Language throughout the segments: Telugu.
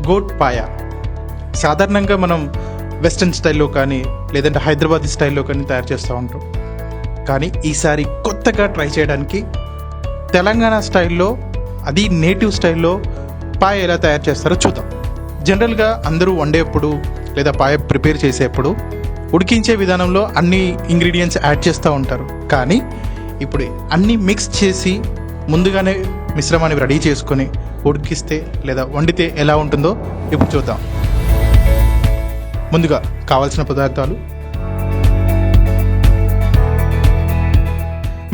గోట్ పాయ. సాధారణంగా మనం వెస్ట్రన్ స్టైల్లో కానీ లేదంటే హైదరాబాదీ స్టైల్లో కానీ తయారు చేస్తూ ఉంటాం. కానీ ఈసారి కొత్తగా ట్రై చేయడానికి తెలంగాణ స్టైల్లో, అది నేటివ్ స్టైల్లో పాయ ఎలా తయారు చేస్తారో చూద్దాం. జనరల్గా అందరూ వండేప్పుడు లేదా పాయ ప్రిపేర్ చేసేప్పుడు ఉడికించే విధానంలో అన్ని ఇంగ్రీడియంట్స్ యాడ్ చేస్తూ ఉంటారు. కానీ ఇప్పుడు అన్నీ మిక్స్ చేసి ముందుగానే మిశ్రమాన్ని రెడీ చేసుకొని ఉడికిస్తే లేదా వండితే ఎలా ఉంటుందో ఇప్పుడు చూద్దాం. ముందుగా కావాల్సిన పదార్థాలు: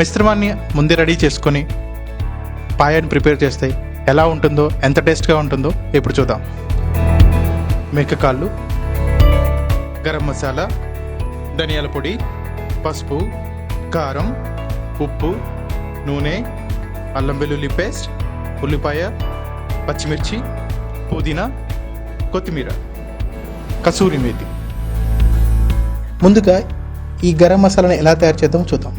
మిశ్రమాన్ని ముందే రెడీ చేసుకొని పాయాన్ని ప్రిపేర్ చేస్తే ఎలా ఉంటుందో, ఎంత టేస్ట్గా ఉంటుందో ఇప్పుడు చూద్దాం. మేకకాళ్ళు, గరం మసాలా, ధనియాల పొడి, పసుపు, కారం, ఉప్పు, నూనె, అల్లం వెల్లుల్లి పేస్ట్, ఉల్లిపాయ, పచ్చిమిర్చి, పుదీనా, కొత్తిమీర, కసూరి మేతి. ముందుగా ఈ గరం మసాలాను ఎలా తయారు చేద్దామో చూద్దాం.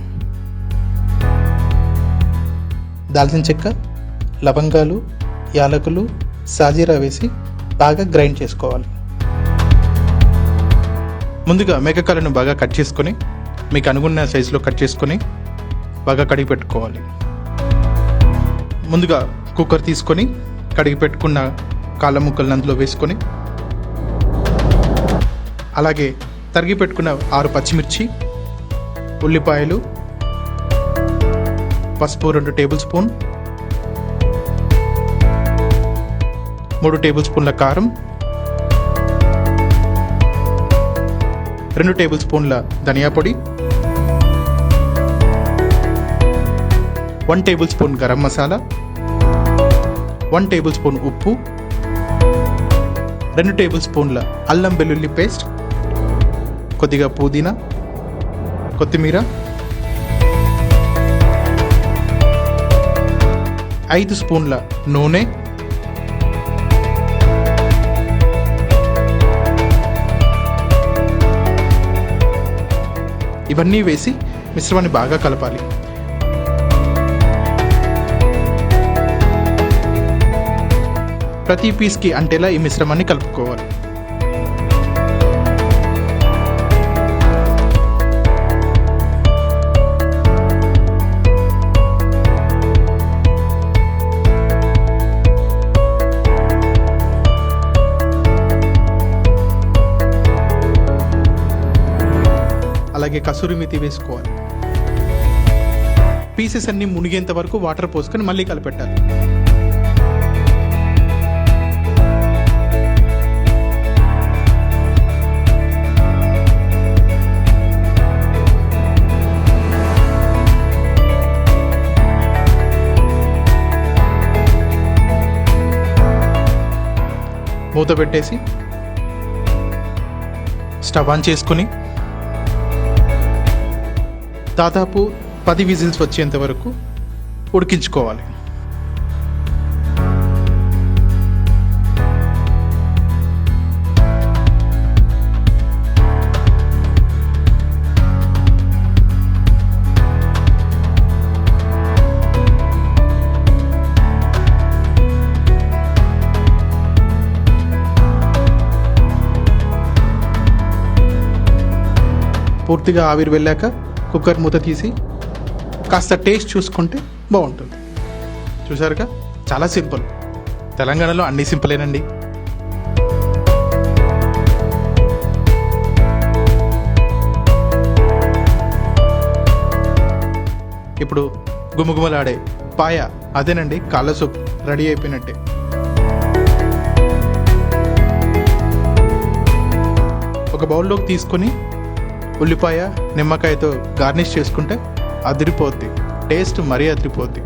దాల్చిన చెక్క, లవంగాలు, యాలకులు, సాజీరా వేసి బాగా గ్రైండ్ చేసుకోవాలి. ముందుగా మేకకాలను బాగా కట్ చేసుకొని మీకు అనుకున్న సైజులో కట్ చేసుకొని బాగా కడిగి పెట్టుకోవాలి. ముందుగా కుక్కర్ తీసుకొని కడిగి పెట్టుకున్న కాళ్ళ ముక్కలను అందులో వేసుకొని, అలాగే తరిగి పెట్టుకున్న 6 పచ్చిమిర్చి, ఉల్లిపాయలు, పసుపు 2 టేబుల్ స్పూన్, 3 టేబుల్ స్పూన్ల కారం, 2 టేబుల్ స్పూన్ల ధనియా పొడి, 1 table spoon garam masala, 1 table spoon ఉప్పు, 2 టేబుల్ స్పూన్ల అల్లం వెల్లుల్లి పేస్ట్, కొద్దిగా పుదీనా, కొత్తిమీర, 5 స్పూన్ల నూనె, ఇవన్నీ వేసి మిశ్రమాన్ని బాగా కలపాలి. ప్రతి పీస్కి అంటేలా ఈ మిశ్రమాన్ని కలుపుకోవాలి. అలాగే కసూరి మేతి వేసుకోవాలి. పీసెస్ అన్ని మునిగేంత వరకు వాటర్ పోసుకొని మళ్ళీ కలిపెట్టాలి. మూత పెట్టేసి స్టవ్ ఆన్ చేసుకుని దాదాపు 10 విజిల్స్ వచ్చేంత వరకు ఉడికించుకోవాలి. పూర్తిగా ఆవిరి వెళ్ళాక కుక్కర్ మూత తీసి కాస్త టేస్ట్ చూసుకుంటే బాగుంటుంది. చూసారుగా, చాలా సింపుల్. తెలంగాణలో అన్నీ సింపులేనండి. ఇప్పుడు గుమగుమలాడే పాయ, అదేనండి కాళ్ళ సూప్ రెడీ అయిపోయినట్టే. ఒక బౌల్లోకి తీసుకొని ఉల్లిపాయ, నిమ్మకాయతో గార్నిష్ చేసుకుంటే అదిరిపోద్ది. టేస్ట్ మరీ అదిరిపోద్ది.